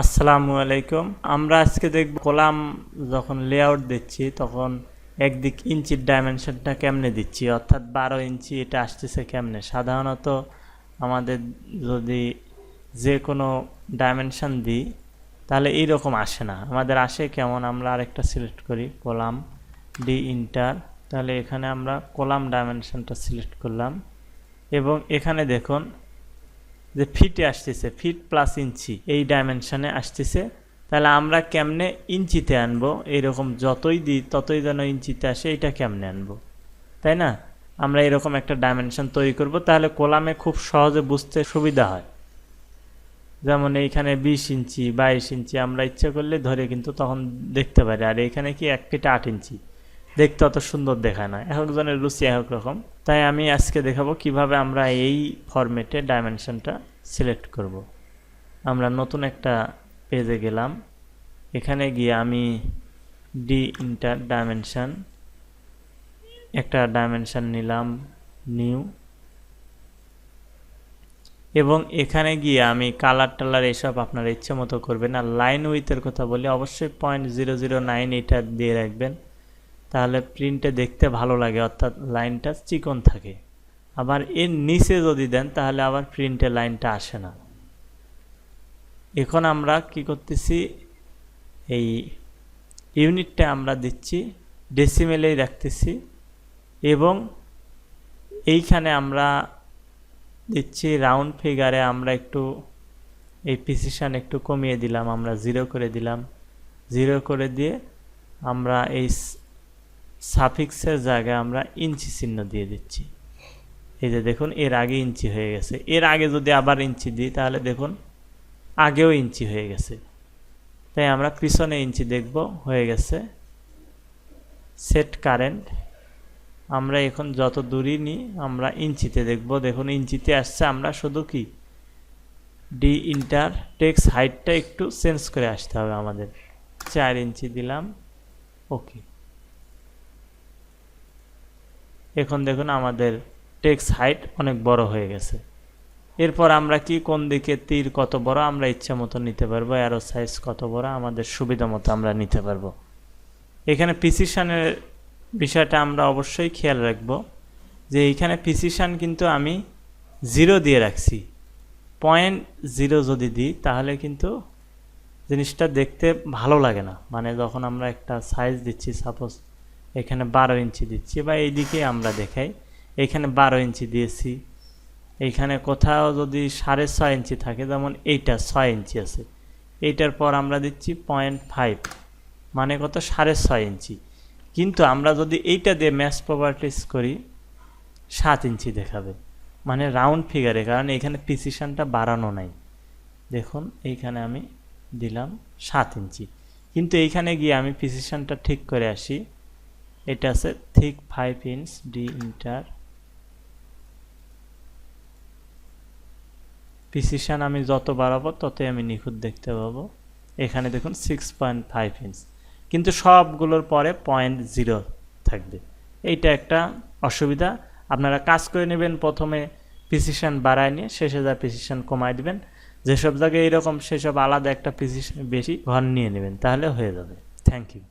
আসসালামু আলাইকুম। আমরা আজকে দেখব কলাম যখন লেআউট দিচ্ছি তখন একদিক ইঞ্চির ডাইমেনশনটা কেমনে দিচ্ছি, অর্থাৎ 12 ইঞ্চি এটা আসতেছে কেমনে। সাধারণত আমাদের যদি যে কোনো ডাইমেনশন দিই তাহলে এইরকম আসে না, আমাদের আসে কেমন। আমরা আরেকটা সিলেক্ট করি, কলাম ডি ইন্টার, তাহলে এখানে আমরা কলাম ডাইমেনশনটা সিলেক্ট করলাম এবং এখানে দেখুন যে ফিটে আসতেছে, ফিট প্লাস ইঞ্চি এই ডাইমেনশনে আসতেছে। তাহলে আমরা কেমনে ইঞ্চিতে আনবো, এইরকম যতই দিই ততই যেন ইঞ্চিতে আসে, এটা কেমনে আনবো, তাই না? আমরা এরকম একটা ডাইমেনশন তৈরি করব, তাহলে কলামে খুব সহজে বুঝতে সুবিধা হয়। যেমন এইখানে 20 ইঞ্চি 22 ইঞ্চি আমরা ইচ্ছে করলে ধরে কিন্তু তখন দেখতে পারি। আর এইখানে কি 1 ফিট 8 ইঞ্চি, দেখতে অত সুন্দর দেখায় না, এক একজনের রুচি এক রকম। তাই আমি আজকে দেখাবো কিভাবে আমরা এই ফরম্যাটে ডাইমেনশনটা সিলেক্ট করব। আমরা নতুন একটা পেজে গেলাম, এখানে গিয়ে আমি ডি ইন্টার ডাইমেনশন একটা ডাইমেনশন নিলাম, নিউ, এবং এখানে গিয়ে আমি কালার টালার এসব আপনার ইচ্ছে মতো করবেন। আর লাইন উইথের কথা বলি, অবশ্যই 0.009 এটা দিয়ে রাখবেন, তাহলে প্রিন্টে দেখতে ভালো লাগে, অর্থাৎ লাইনটা চিকন থাকে। আবার এর নিচে যদি দেন তাহলে আবার প্রিন্টে লাইনটা আসে না। এখন আমরা কি করতেছি, এই ইউনিটটা আমরা দিচ্ছি ডেসিমেলেই রাখতেছি এবং এইখানে আমরা দিচ্ছি রাউন্ড ফিগারে, আমরা একটু এই প্রিসিশন একটু কমিয়ে দিলাম, আমরা 0 করে দিলাম। 0 করে দিয়ে আমরা এই সাফিক্সের জায়গায় আমরা ইঞ্চি চিহ্ন দিয়ে দিচ্ছি। এই যে দেখুন এর আগে ইঞ্চি হয়ে গেছে, এর আগে যদি আবার ইঞ্চি দিই তাহলে দেখুন আগেও ইঞ্চি হয়ে গেছে। তাই আমরা পিছনে ইঞ্চি দেখব, হয়ে গেছে। সেট কারেন্ট, আমরা এখন যত দূরই নিই আমরা ইঞ্চিতে দেখব, দেখুন ইঞ্চিতে আসছে। আমরা শুধু কি ডি ইন্টার টেক্সট হাইটটা একটু চেঞ্জ করে আসতে হবে আমাদের, 4 ইঞ্চি দিলাম, ওকে। এখন দেখুন আমাদের টেক্সট হাইট অনেক বড় হয়ে গেছে। এরপর আমরা কি কোন দিকে তীর কত বড় আমরা ইচ্ছা মতো নিতে পারবো, অ্যারো সাইজ কত বড় আমাদের সুবিধা মতো আমরা নিতে পারবো। এখানে প্রিসিশনের বিষয়টা আমরা অবশ্যই খেয়াল রাখব যে এইখানে প্রিসিশন কিন্তু আমি 0 দিয়ে রাখছি। 0.0 যদি দিই তাহলে কিন্তু জিনিসটা দেখতে ভালো লাগে না। মানে যখন আমরা একটা সাইজ দিচ্ছি, সাপোজ এখানে 12 ইঞ্চি দিচ্ছি, বা এইদিকে আমরা দেখাই এখানে 12 ইঞ্চি দিয়েছি, এইখানে কোথাও যদি 6.5 ইঞ্চি থাকে, যেমন এইটা 6 ইঞ্চি আছে, এইটার পর আমরা দিচ্ছি 0.5, মানে কত 6.5 ইঞ্চি। কিন্তু আমরা যদি এইটা দিয়ে ম্যাচ প্রপার্টিস করি 7 ইঞ্চি দেখাবে, মানে রাউন্ড ফিগারে, কারণ এখানে প্রিসিশনটা বাড়ানো নাই। দেখুন এইখানে আমি দিলাম 7 ইঞ্চি, কিন্তু এইখানে গিয়ে আমি প্রিসিশনটা ঠিক করে আসি। এটা আছে thick 5 inch, D inter precision আমি যত বাড়াবো ততই আমি নিখুঁত দেখতে পাবো। এখানে দেখুন 6.5 ইঞ্চ, কিন্তু সবগুলোর পরে 0.0 থাকবে। এইটা একটা অসুবিধা, আপনারা কাজ করে নেবেন। প্রথমে প্রিসিশন বাড়ায় নিয়ে শেষে যা প্রিসিশন কমায় দিবেন, যেসব জায়গায় এরকম সেসব আলাদা একটা প্রিসিশন বেশি ঘর নিয়ে নেবেন, তাহলে হয়ে যাবে। Thank you.